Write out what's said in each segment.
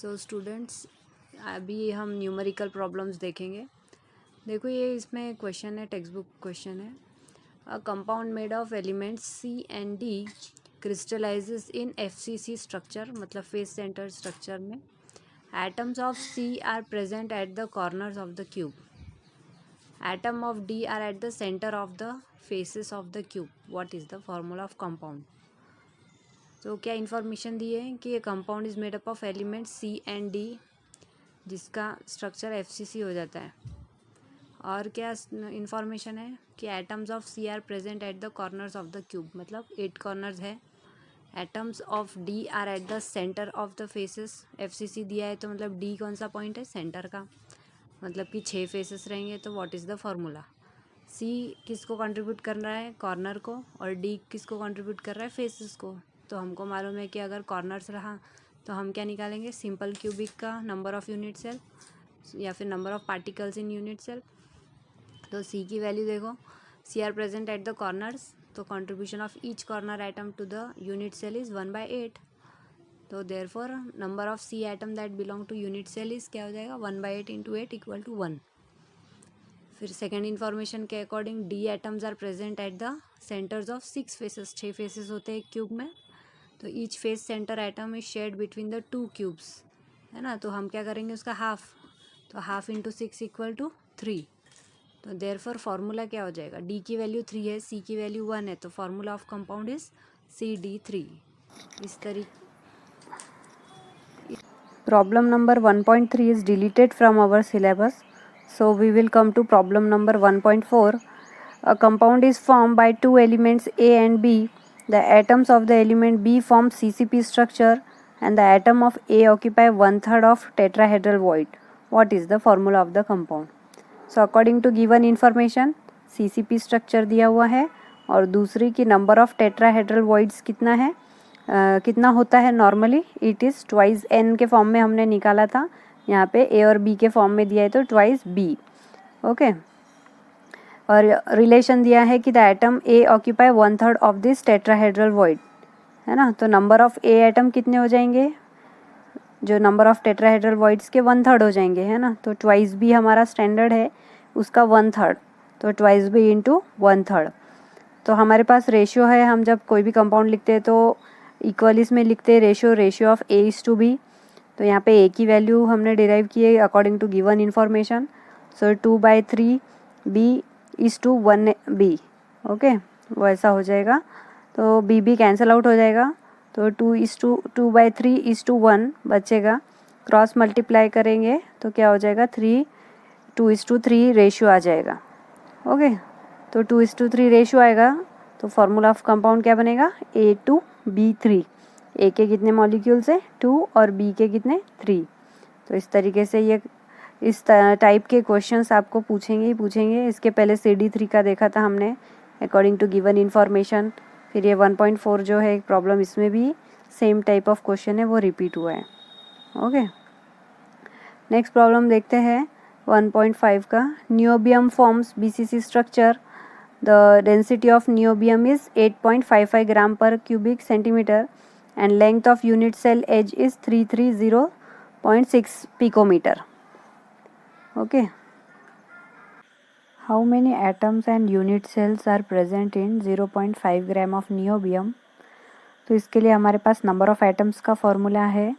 So students, अभी हम numerical problems देखेंगे। देखो, ये इसमें क्वेश्चन है, टेक्स्ट बुक क्वेश्चन है। A compound made of elements C and D crystallises in FCC structure, मतलब फेस सेंटर स्ट्रक्चर में। Atoms of C are present at the corners of the cube. Atom of D are at the centre of the faces of the cube. What is the formula of compound? तो क्या information दी है कि ये compound is made up of element C and D, जिसका structure FCC हो जाता है। और क्या इन्फॉर्मेशन है कि atoms of C are present at the corners of the cube, मतलब 8 कॉर्नर्स है। Atoms of D are at the centre of the faces. FCC दिया है तो मतलब डी कौन सा पॉइंट है? सेंटर का, मतलब कि 6 फेसेस रहेंगे। तो व्हाट इज़ द फॉर्मूला? सी किसको कंट्रीब्यूट कर रहा है? कॉर्नर को। और डी किसको कंट्रीब्यूट कर रहा है? फेसेस को। तो हमको मालूम है कि अगर कॉर्नर्स रहा तो हम क्या निकालेंगे? सिंपल क्यूबिक का नंबर ऑफ यूनिट सेल या फिर number of particles in unit cell. तो सी की वैल्यू देखो, C are present at the corners, तो contribution of each corner atom to the unit cell is 1/8। तो therefore number of C atom that belong to unit cell is क्या हो जाएगा? 1/8 into 8 equal to 1। फिर second information के according D atoms are present at the centres of 6 faces. 6 faces होते हैं एक cube में, तो each face centre atom is shared between the 2 cubes, है ना। तो हम क्या करेंगे उसका हाफ, तो हाफ इंटू 6 इक्वल टू 3। तो देयरफॉर फार्मूला क्या हो जाएगा? डी की वैल्यू 3 है, सी की वैल्यू 1 है, तो formula of compound is CD3। इस तरीके problem number 1.3 is deleted from our syllabus, so we will come to problem number 1.4. A compound is formed by two elements A and B. The atoms of the element B form CCP structure and the atom of A occupy 1/3 of tetrahedral void. What is the formula of the compound? So according to given information, CCP structure दिया हुआ है और दूसरी की number of tetrahedral voids कितना है, कितना होता है normally? It is twice n के फॉर्म में हमने निकाला था, यहाँ पे a और b के फॉर्म में दिया है तो ट्वाइस b। ओके, और रिलेशन दिया है कि the atom a occupy 1/3 of this tetrahedral void, है ना। तो नंबर ऑफ a एटम कितने हो जाएंगे? जो नंबर ऑफ टेट्राहेड्रल वॉइड्स के 1/3 हो जाएंगे, है ना। तो ट्वाइस b हमारा स्टैंडर्ड है, उसका 1/3, तो ट्वाइस b इंटू 1/3। तो हमारे पास रेशियो है, हम जब कोई भी कंपाउंड लिखते हैं तो इक्वलिस में लिखते हैं रेशियो ऑफ A:B। तो यहाँ पे A की वैल्यू हमने डिराइव की है according to given information. So 2/3 B:1B। Okay, वो ऐसा हो जाएगा। तो B कैंसिल आउट हो जाएगा, तो 2/3:1 बचेगा। क्रॉस मल्टीप्लाई करेंगे तो क्या हो जाएगा? 2:3 रेशियो आ जाएगा। ओके, तो 2:3 रेशियो आएगा, तो फार्मूला ऑफ कंपाउंड क्या बनेगा? A2B3। ए के कितने मॉलिक्यूल्स है? 2 और बी के कितने? 3। तो इस तरीके से ये इस टाइप के क्वेश्चंस आपको पूछेंगे ही पूछेंगे। इसके पहले CD3 का देखा था हमने अकॉर्डिंग टू गिवन इन्फॉर्मेशन। फिर ये 1.4 जो है प्रॉब्लम, इसमें भी सेम टाइप ऑफ क्वेश्चन है, वो रिपीट हुआ है। ओके, नेक्स्ट प्रॉब्लम देखते हैं 1.5 का। Niobium forms BCC structure. The density of niobium is 8.55 gram per cubic centimeter and length of unit cell edge is 330.6 picometer. Okay. How many atoms and unit cells are present in 0.5 gram of niobium? तो इसके लिए हमारे पास number of atoms का formula है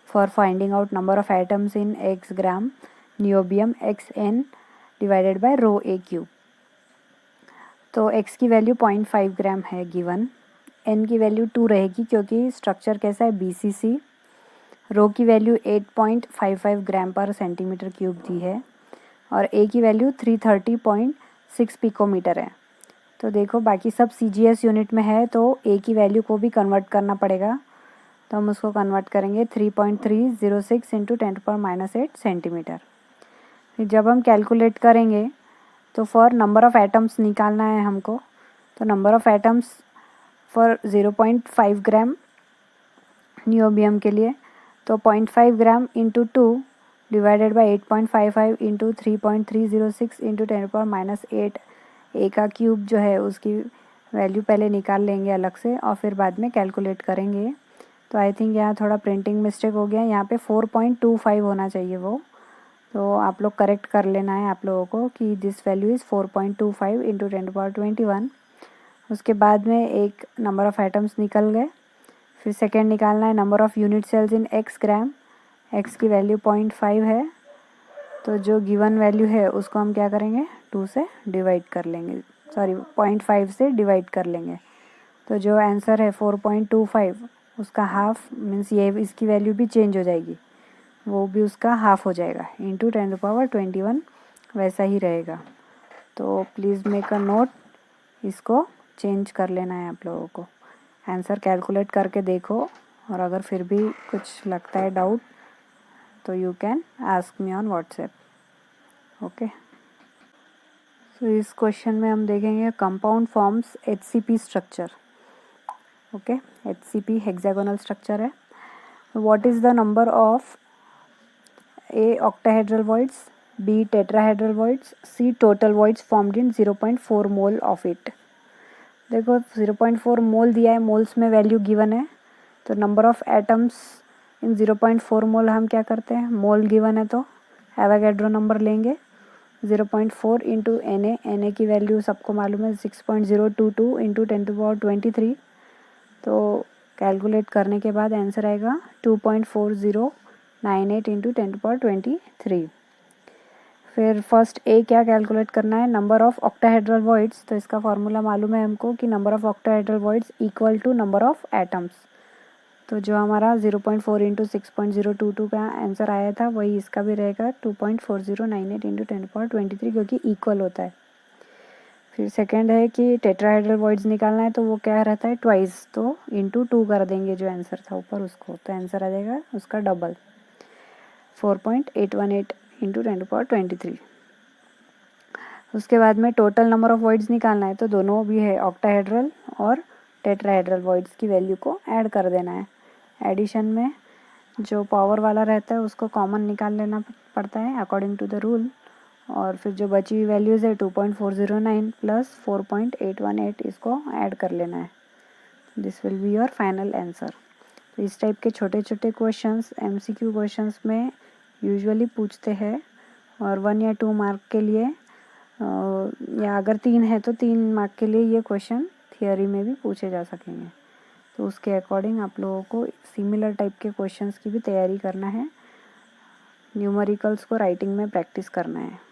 for finding out number of atoms in x gram niobium, xn divided by rho a cube. तो x की value 0.5 gram है गिवन, n की वैल्यू 2 रहेगी क्योंकि स्ट्रक्चर कैसा है? BCC। रो की वैल्यू 8.55 ग्राम पर सेंटीमीटर क्यूब दी है और a की वैल्यू 330.6 पिकोमीटर है। तो देखो बाकी सब CGS यूनिट में है, तो a की वैल्यू को भी कन्वर्ट करना पड़ेगा। तो हम उसको कन्वर्ट करेंगे 3.306 इंटू 10⁻⁸ सेंटीमीटर। फिर जब हम कैलकुलेट करेंगे तो फॉर नंबर ऑफ़ एटम्स निकालना है हमको। तो number of atoms for 0.5 gram niobium के लिए, तो 0.5 gram into 2 divided by 8.55 into 3.306 into 10⁻⁸ ए का क्यूब जो है उसकी वैल्यू पहले निकाल लेंगे अलग से और फिर बाद में कैलकुलेट करेंगे। तो आई थिंक यहाँ थोड़ा प्रिंटिंग मिस्टेक हो गया, यहाँ पे 4.25 होना चाहिए वो, तो आप लोग करेक्ट कर लेना है आप लोगों को कि दिस वैल्यू इज़ 4.25 इंटू 10⁻21। उसके बाद में एक नंबर ऑफ़ आइटम्स निकल गए। फिर सेकेंड निकालना है number of unit cells in x gram. एक्स की वैल्यू 0.5 है, तो जो गिवन वैल्यू है उसको हम क्या करेंगे 2 से डिवाइड कर लेंगे, सॉरी 0.5 से डिवाइड कर लेंगे। तो जो आंसर है 4.25 उसका हाफ मीन्स ये इसकी वैल्यू भी चेंज हो जाएगी, वो भी उसका हाफ हो जाएगा इंटू 10⁻21 वैसा ही रहेगा। तो प्लीज़ मेक अ नोट, इसको चेंज कर लेना है आप लोगों को। आंसर कैलकुलेट करके देखो, और अगर फिर भी कुछ लगता है डाउट तो you can ask me on WhatsApp. Okay, तो इस क्वेश्चन में हम देखेंगे compound forms HCP structure. Okay, HCP hexagonal structure है। What is the number of A octahedral voids, B tetrahedral voids, C total voids formed in 0.4 mole of it. देखो 0.4 मोल दिया है, moles में वैल्यू गिवन है, तो नंबर ऑफ एटम्स इन 0.4 मोल हम क्या करते हैं, मोल गिवन है तो एवोगैड्रो नंबर लेंगे 0.4 इंटू Na की वैल्यू सबको मालूम है 6.022 इंटू 10⁻23। तो कैलकुलेट करने के बाद आंसर आएगा 2.4098 इंटू 10⁻23। फिर फर्स्ट ए क्या कैलकुलेट करना है, नंबर ऑफ ऑक्टाहेड्रल वॉइड्स। तो इसका फार्मूला मालूम है हमको कि number of octahedral voids equal to number of atoms. तो जो हमारा 0.4 इंटू 6.022 का आंसर आया था वही इसका भी रहेगा 2.4098 इंटू 10⁻23, क्योंकि इक्वल होता है। फिर सेकंड है कि टेट्राहेड्रल वॉइड्स निकालना है, तो वो क्या रहता है ट्वाइस, तो इंटू 2 कर देंगे जो आंसर था ऊपर उसको, तो आंसर आ जाएगा उसका डबल 4.818 इंटू 10⁻23। उसके बाद में टोटल नंबर ऑफ वॉइड्स निकालना है, तो दोनों भी है ऑक्टाहेड्रल और टेट्राहेड्रल वॉइड्स की वैल्यू को ऐड कर देना है। एडिशन में जो पावर वाला रहता है उसको कॉमन निकाल लेना पड़ता है अकॉर्डिंग टू द रूल, और फिर जो बची हुई वैल्यूज़ है 2.409 प्लस 4.818 इसको ऐड कर लेना है। This will be your final answer. तो इस टाइप के छोटे छोटे क्वेश्चंस MCQ क्वेश्चंस में यूजुअली पूछते हैं, और 1 या 2 मार्क के लिए या अगर 3 है तो 3 मार्क के लिए ये क्वेश्चन थियोरी में भी पूछे जा सकेंगे। तो उसके अकॉर्डिंग आप लोगों को सिमिलर टाइप के क्वेश्चंस की भी तैयारी करना है, न्यूमेरिकल्स को राइटिंग में प्रैक्टिस करना है।